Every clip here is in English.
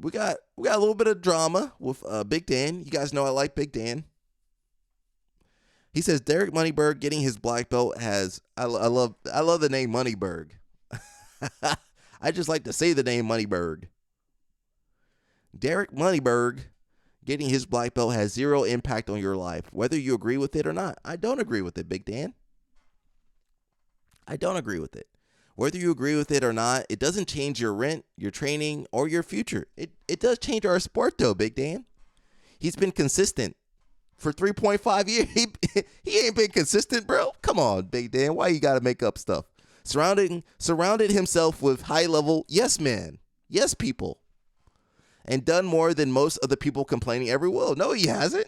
we got a little bit of drama with Big Dan. You guys know I like Big Dan. He says Derek Moneyberg getting his black belt has I love the name Moneyberg. I just like to say the name Moneyberg. Derek Moneyberg getting his black belt has zero impact on your life, whether you agree with it or not. I don't agree with it, Big Dan. I don't agree with it. Whether you agree with it or not, it doesn't change your rent, your training, or your future. It does change our sport, though, Big Dan. He's been consistent for 3.5 years. He ain't been consistent, bro. Come on, Big Dan. Why you got to make up stuff? Surrounded himself with high-level yes men, yes people, and done more than most of the people complaining ever will. No, he hasn't.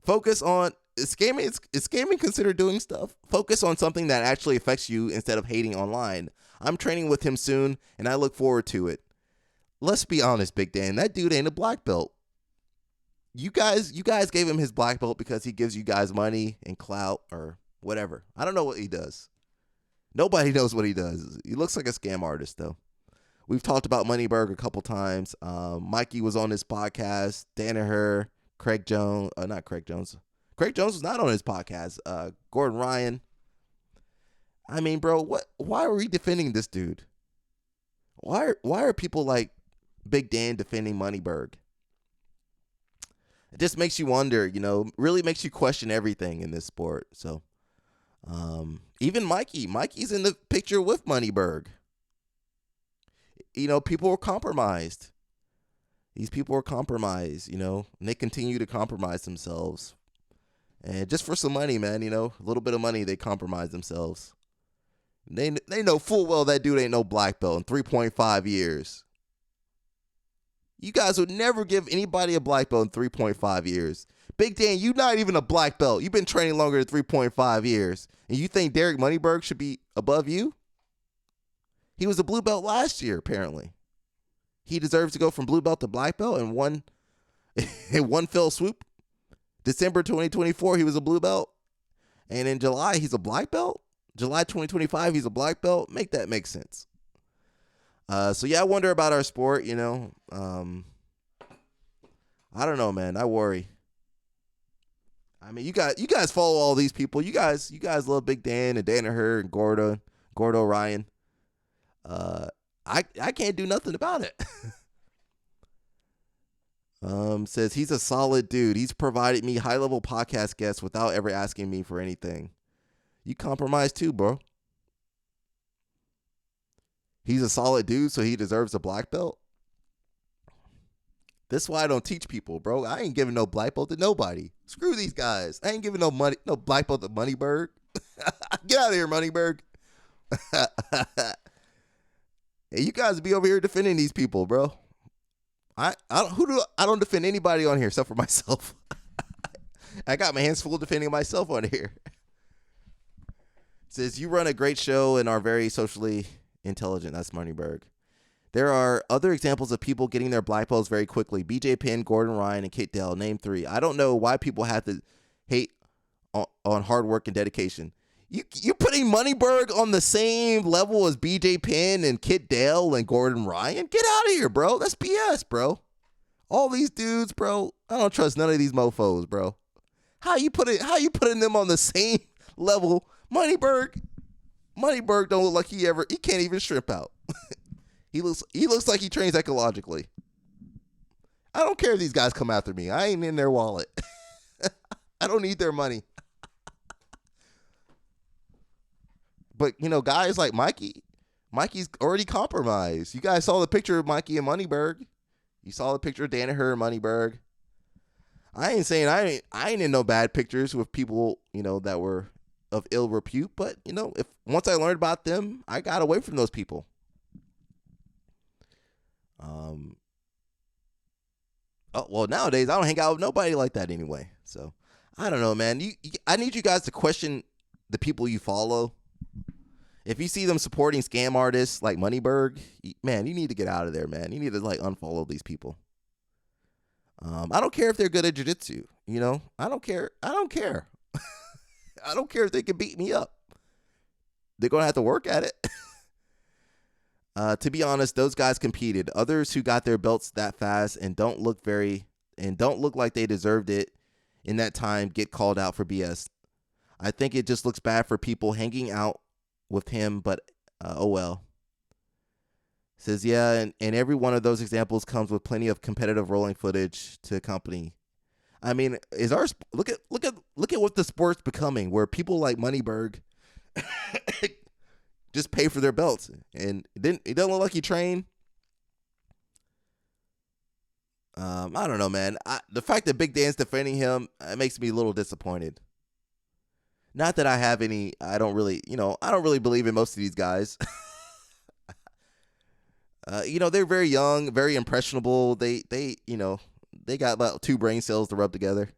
Focus on... Is scamming considered doing stuff? Focus on something that actually affects you instead of hating online. I'm training with him soon, and I look forward to it. Let's be honest, Big Dan. That dude ain't a black belt. You guys gave him his black belt because he gives you guys money and clout or whatever. I don't know what he does. Nobody knows what he does. He looks like a scam artist, though. We've talked about Moneyberg a couple times. Mikey was on this podcast. Danaher, Craig Jones. Not Craig Jones. Craig Jones was not on his podcast. Gordon Ryan. I mean, bro, why are we defending this dude? Why are people like Big Dan defending Moneyberg? It just makes you wonder, really makes you question everything in this sport. So, even Mikey's in the picture with Moneyberg. People were compromised. These people were compromised, and they continue to compromise themselves. And just for some money, man, a little bit of money, they compromise themselves. They know full well that dude ain't no black belt in 3.5 years. You guys would never give anybody a black belt in 3.5 years. Big Dan, you not even a black belt. You've been training longer than 3.5 years. And you think Derek Moneyberg should be above you? He was a blue belt last year, apparently. He deserves to go from blue belt to black belt in one fell swoop. December 2024, he was a blue belt. And in July, he's a black belt. July 2025, he's a black belt. Make that make sense. So, yeah, I wonder about our sport, I don't know, man. I worry. I mean, you guys follow all these people. You guys love Big Dan and Danaher and Gordo Ryan. I can't do nothing about it. Says he's a solid dude. He's provided me high-level podcast guests without ever asking me for anything. You compromise too, bro. He's a solid dude, so he deserves a black belt. This is why I don't teach people, bro. I ain't giving no black belt to nobody. Screw these guys. I ain't giving no black belt to Moneyberg. Get out of here, Moneyberg. Hey, you guys be over here defending these people, bro. I don't defend anybody on here except for myself. I got my hands full defending myself on here. It says you run a great show and are very socially intelligent. That's Moneyberg. There are other examples of people getting their black belts very quickly. BJ Penn, Gordon Ryan, and Kit Dell. Name 3. I don't know why people have to hate on hard work and dedication. You putting Moneyberg on the same level as BJ Penn and Kit Dale and Gordon Ryan? Get out of here, bro. That's BS, bro. All these dudes, bro. I don't trust none of these mofos, bro. How you putting them on the same level? Moneyberg don't look like he can't even shrimp out. He looks like he trains ecologically. I don't care if these guys come after me. I ain't in their wallet. I don't need their money. But, guys like Mikey's already compromised. You guys saw the picture of Mikey and Moneyberg. You saw the picture of Danaher and Moneyberg. I ain't saying I ain't in no bad pictures with people, that were of ill repute. But, if once I learned about them, I got away from those people. Nowadays, I don't hang out with nobody like that anyway. So, I don't know, man. I need you guys to question the people you follow. If you see them supporting scam artists like Moneyberg, man, you need to get out of there, man. You need to unfollow these people. I don't care if they're good at jiu-jitsu, I don't care. I don't care if they can beat me up. They're going to have to work at it. To be honest, those guys competed. Others who got their belts that fast and don't look like they deserved it in that time get called out for BS. I think it just looks bad for people hanging out with him, but oh well. Says, yeah, and every one of those examples comes with plenty of competitive rolling footage to accompany. I mean, look at what the sport's becoming, where people like Moneyberg just pay for their belts, and it doesn't look like he trained. I don't know, man. The fact that Big Dan's defending him, it makes me a little disappointed. Not that I don't really believe in most of these guys. They're very young, very impressionable. They got about 2 brain cells to rub together.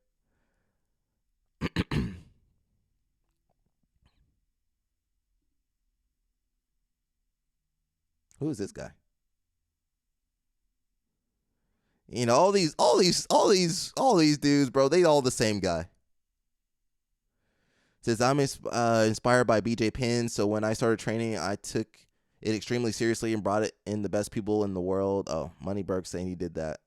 Who is this guy? All these dudes, bro, they all the same guy. Says, I'm inspired by BJ Penn, so when I started training, I took it extremely seriously and brought it in the best people in the world. Oh, Moneyberg saying he did that.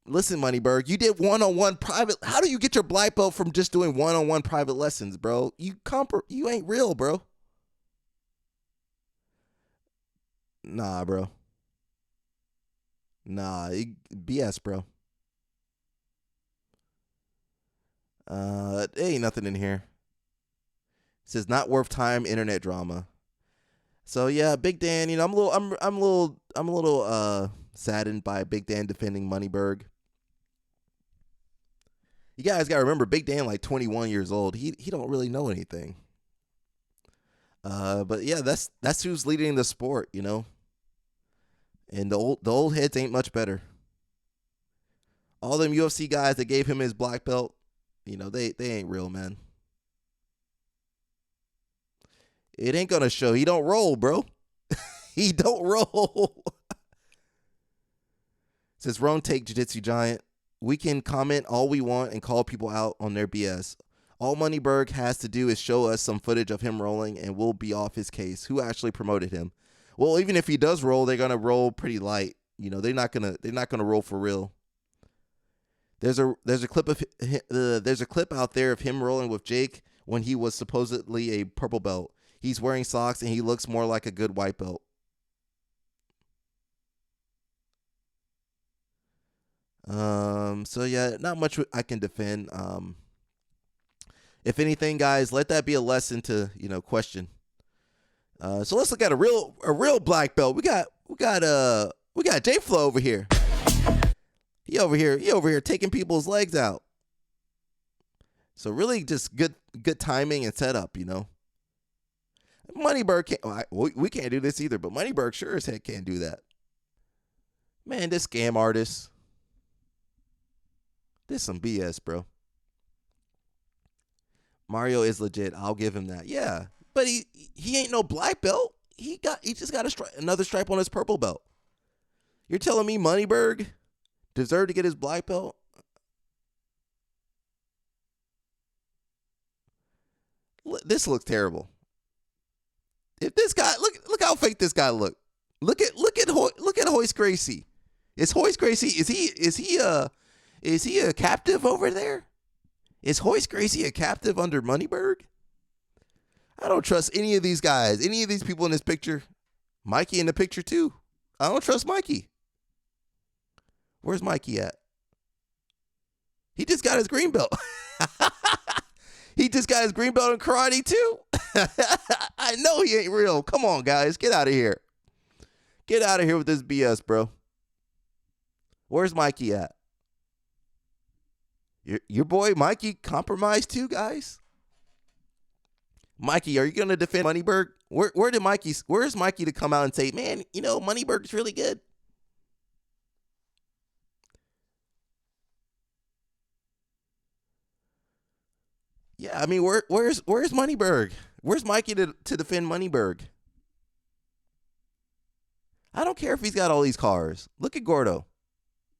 Listen, Moneyberg, you did one-on-one private. How do you get your black belt from just doing one-on-one private lessons, bro? You ain't real, bro. Nah, bro. Nah, BS, bro. There ain't nothing in here. It says not worth time internet drama. So yeah, Big Dan, I'm a little saddened by Big Dan defending Moneyberg. You guys got to remember, Big Dan, like 21 years old. He don't really know anything. But yeah, that's who's leading the sport, And the old heads ain't much better. All them UFC guys that gave him his black belt, they ain't real, man. It ain't gonna show. He don't roll, bro. He don't roll. Says Roan Take Jiu-Jitsu Giant. We can comment all we want and call people out on their BS. All Moneyberg has to do is show us some footage of him rolling, and we'll be off his case. Who actually promoted him? Well, even if he does roll, they're gonna roll pretty light. They're not gonna roll for real. There's a clip out there of him rolling with Jake when he was supposedly a purple belt. He's wearing socks and he looks more like a good white belt. So yeah, not much I can defend. If anything, guys, let that be a lesson to, question. So let's look at a real black belt. We got J Flow over here. He over here taking people's legs out. So really just good timing and setup, Moneyberg can't. We can't do this either, but Moneyberg sure as heck can't do that. Man, this scam artist. This some BS, bro. Mario is legit. I'll give him that. Yeah, but he ain't no black belt. He just got another stripe on his purple belt. You're telling me Moneyberg deserved to get his black belt? This looks terrible. If this guy look how fake this guy look. Look at Hoist Gracie. Is Hoist Gracie is he a captive over there? Is Hoist Gracie a captive under Moneyberg? I don't trust any of these guys. Any of these people in this picture. Mikey in the picture too. I don't trust Mikey. Where's Mikey at? He just got his green belt. He just got his green belt in karate too. I know he ain't real. Come on, guys. Get out of here. Get out of here with this BS, bro. Where's Mikey at? Your boy Mikey compromised too, guys. Mikey, are you going to defend Moneyberg? Where's Mikey to come out and say, man, Moneyberg's really good? Yeah, I mean, where's Moneyberg? Where's Mikey to defend Moneyberg? I don't care if he's got all these cars. Look at Gordo.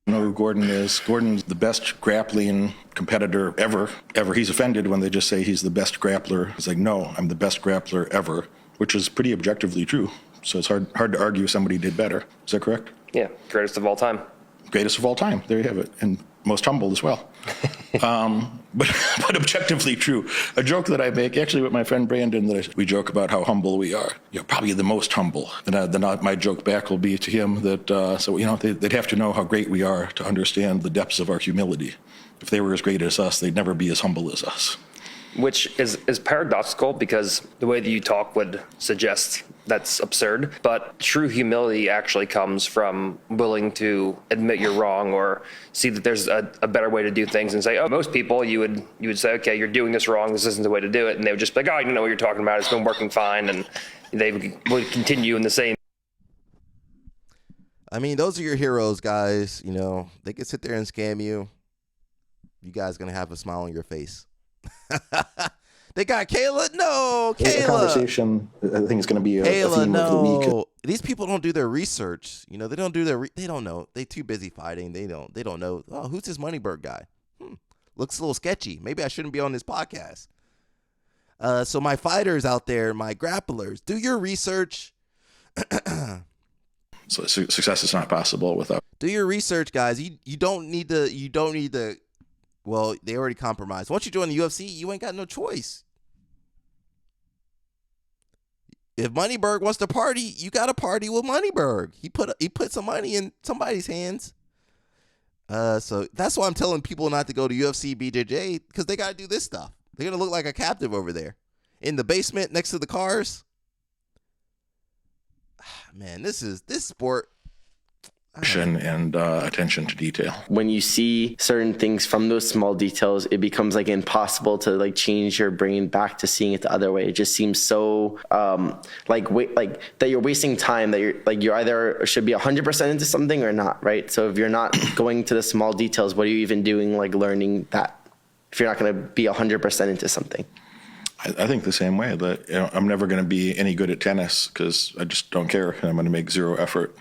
You know who Gordon is. Gordon's the best grappling competitor ever. He's offended when they just say he's the best grappler. He's like, no, I'm the best grappler ever, which is pretty objectively true. So it's hard to argue somebody did better. Is that correct? Yeah, greatest of all time. Greatest of all time. There you have it. And most humble as well. But objectively true. A joke that I make, actually with my friend Brandon, we joke about how humble we are. You're probably the most humble. Then my joke back will be to him that, they'd have to know how great we are to understand the depths of our humility. If they were as great as us, they'd never be as humble as us. Which is paradoxical, because the way that you talk would suggest that's absurd. But true humility actually comes from willing to admit you're wrong, or see that there's a better way to do things, and say, oh, most people you would say, okay, you're doing this wrong, this isn't the way to do it. And they would just be like, oh, you know what you're talking about, it's been working fine. And they would continue in the same. I mean, those are your heroes, guys. You know, they can sit there and scam you. You guys going to have a smile on your face. They got Kayla. No, Kayla. The conversation, I think, is going to be a theme of the week. These people don't do their research. You know, they don't do they don't know. They too busy fighting. They don't know. Oh, who's this Moneyberg guy? Looks a little sketchy. Maybe I shouldn't be on this podcast. So my fighters out there, my grapplers, do your research. So success is not possible without. Do your research, guys. You don't need to. Well, they already compromised. Once you join the UFC, you ain't got no choice. If Moneyberg wants to party, you got to party with Moneyberg. He put some money in somebody's hands. So that's why I'm telling people not to go to UFC BJJ, because they got to do this stuff. They're gonna look like a captive over there in the basement next to the cars. Man, this sport. And attention to detail. When you see certain things from those small details, it becomes like impossible to like change your brain back to seeing it the other way. It just seems so like that you're wasting time, that you're either should be 100% into something or not, right? So if you're not going to the small details, what are you even doing, like learning that, if you're not going to be 100% into something? I think the same way, that I'm never going to be any good at tennis because I just don't care, and I'm going to make zero effort.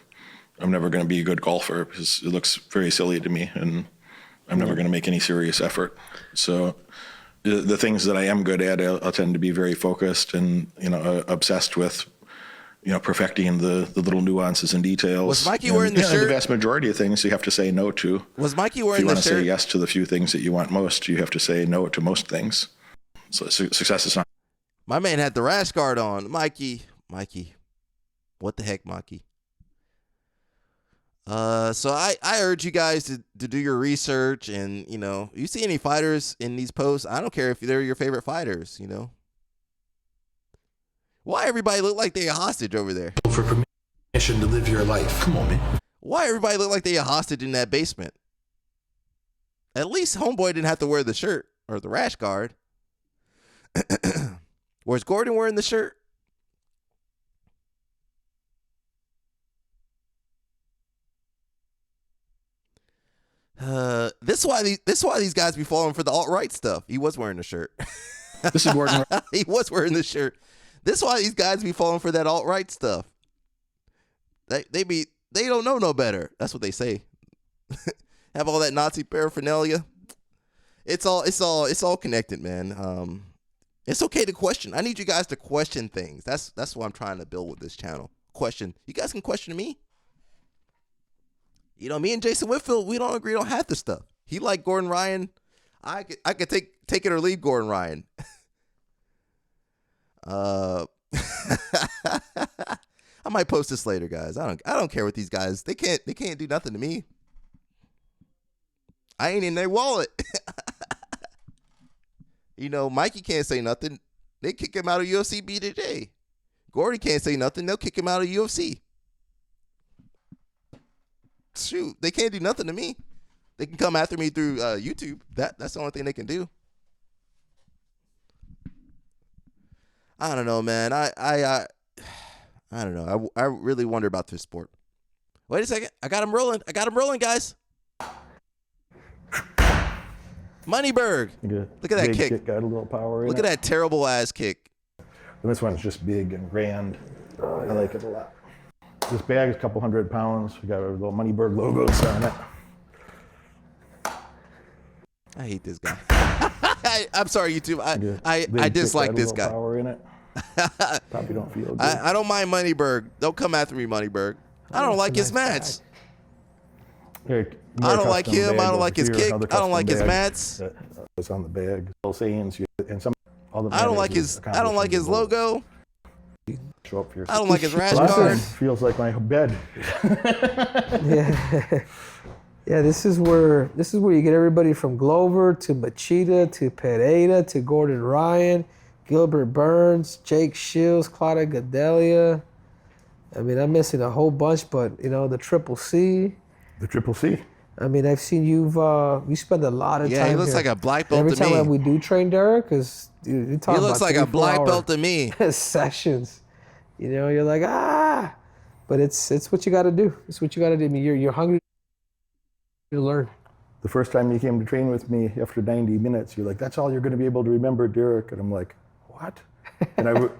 I'm never going to be a good golfer because it looks very silly to me, and I'm never going to make any serious effort. So the things that I am good at, I'll tend to be very focused and, obsessed with, perfecting the little nuances and details. Was Mikey wearing the shirt? The vast majority of things you have to say no to. Was Mikey wearing the shirt? If you want to say yes to the few things that you want most, you have to say no to most things. So success is not. My man had the rash guard on. Mikey. What the heck, Mikey? So I urge you guys to do your research, and you see any fighters in these posts, I don't care if they're your favorite fighters, Why everybody look like they a hostage over there? For permission to live your life. Come on, man. Why everybody look like they a hostage in that basement? At least homeboy didn't have to wear the shirt or the rash guard. Where's Gordon wearing the shirt? This is why these guys be falling for the alt-right stuff. He was wearing the shirt. This is Gordon. He was wearing the shirt. This is why these guys be falling for that alt-right stuff. They don't know no better. That's what they say. Have all that Nazi paraphernalia. It's all connected, man. It's okay to question. I need you guys to question things. That's what I'm trying to build with this channel. Question. You guys can question me. Me and Jason Whitfield, we don't agree on half the stuff. He like Gordon Ryan. I could take it or leave Gordon Ryan. I might post this later, guys. I don't care what these guys. They can't do nothing to me. I ain't in their wallet. Mikey can't say nothing. They kick him out of UFC BJJ. Gordy can't say nothing. They'll kick him out of UFC. Shoot, they can't do nothing to me. They can come after me through YouTube. That's the only thing they can do. I don't know, man. I don't know. I really wonder about this sport. Wait a second. I got him rolling, guys. Moneyberg. Look at that kick. Got a little power. Look at that terrible ass kick. And this one's just big and grand. I like it a lot. This bag is a couple 100 pounds. We got a little Moneyberg logos on it. I hate this guy. I'm sorry, YouTube. I dislike this guy. Power in it. Probably don't feel good. I don't mind Moneyberg. Don't come after me, Moneyberg. I don't like his mats. Here, I more don't like custom him. bag I don't over like his here, kick. another I don't like custom his bag mats. that was on the bag. All sayings and some. All the I don't like his logo. Show up for your I don't like his rash Last guard. one feels like my bed. Yeah. Yeah, this is where you get everybody from Glover to Machida to Pereira to Gordon Ryan, Gilbert Burns, Jake Shields, Claudia Gadelia. I mean, I'm missing a whole bunch, but the Triple C. The Triple C. I mean, I've seen you spend a lot of time. Yeah, he looks here. like a black belt Every to time me. we do train Derek, because you talk He looks about like a 3-4 black hour belt to me. sessions. You're like, but it's what you got to do. It's what you got to do. I mean, you're hungry to learn. The first time you came to train with me after 90 minutes, you're like, that's all you're going to be able to remember, Derek. And I'm like, what? And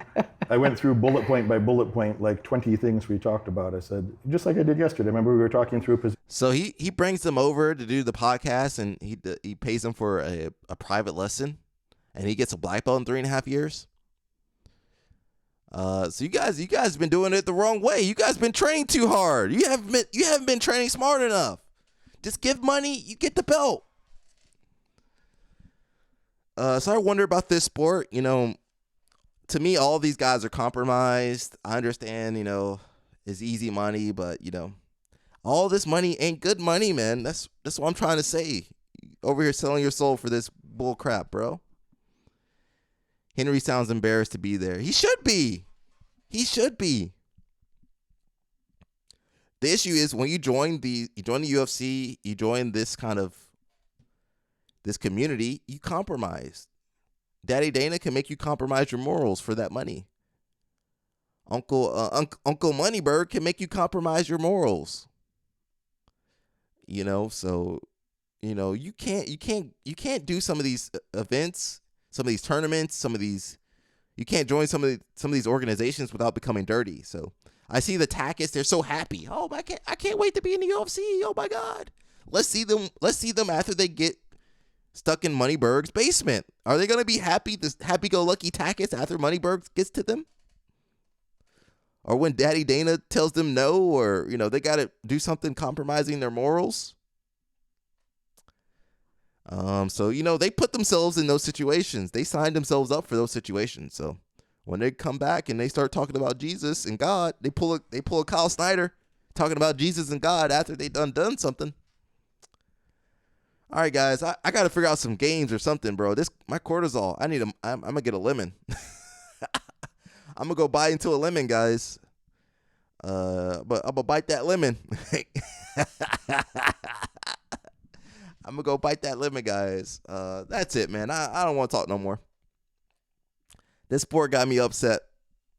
I went through bullet point by bullet point, like 20 things we talked about. I said, just like I did yesterday. Remember we were talking through position. So he brings them over to do the podcast, and he pays them for a private lesson, and he gets a black belt in 3.5 years. So you guys been doing it the wrong way. You guys been training too hard. You haven't been training smart enough. Just give money, you get the belt. So I wonder about this sport. To me, all these guys are compromised. I understand, it's easy money, but all this money ain't good money, man. That's what I'm trying to say. Over here selling your soul for this bull crap, bro. Henry sounds embarrassed to be there. He should be. The issue is when you join the UFC, you join this community, you compromise. Daddy Dana can make you compromise your morals for that money. Uncle Moneyberg can make you compromise your morals. So you can't do some of these events, some of these tournaments, you can't join some of these organizations without becoming dirty. So I see the Tackets, they're so happy. Oh, I can't wait to be in the UFC. Oh my God. Let's see them after they get stuck in Moneyberg's basement. Are they going to be happy, this happy-go-lucky Tackets, after Moneyberg gets to them? Or when Daddy Dana tells them no, or, they got to do something compromising their morals? So, they put themselves in those situations. They signed themselves up for those situations. So when they come back and they start talking about Jesus and God, they pull a Kyle Snyder talking about Jesus and God after they done something. All right, guys, I got to figure out some games or something, bro. My cortisol, I'm going to get a lemon. I'm going to go buy into a lemon, guys. But I'm going to bite that lemon. I'm going to go bite that lemon, guys. That's it, man. I don't want to talk no more. This sport got me upset.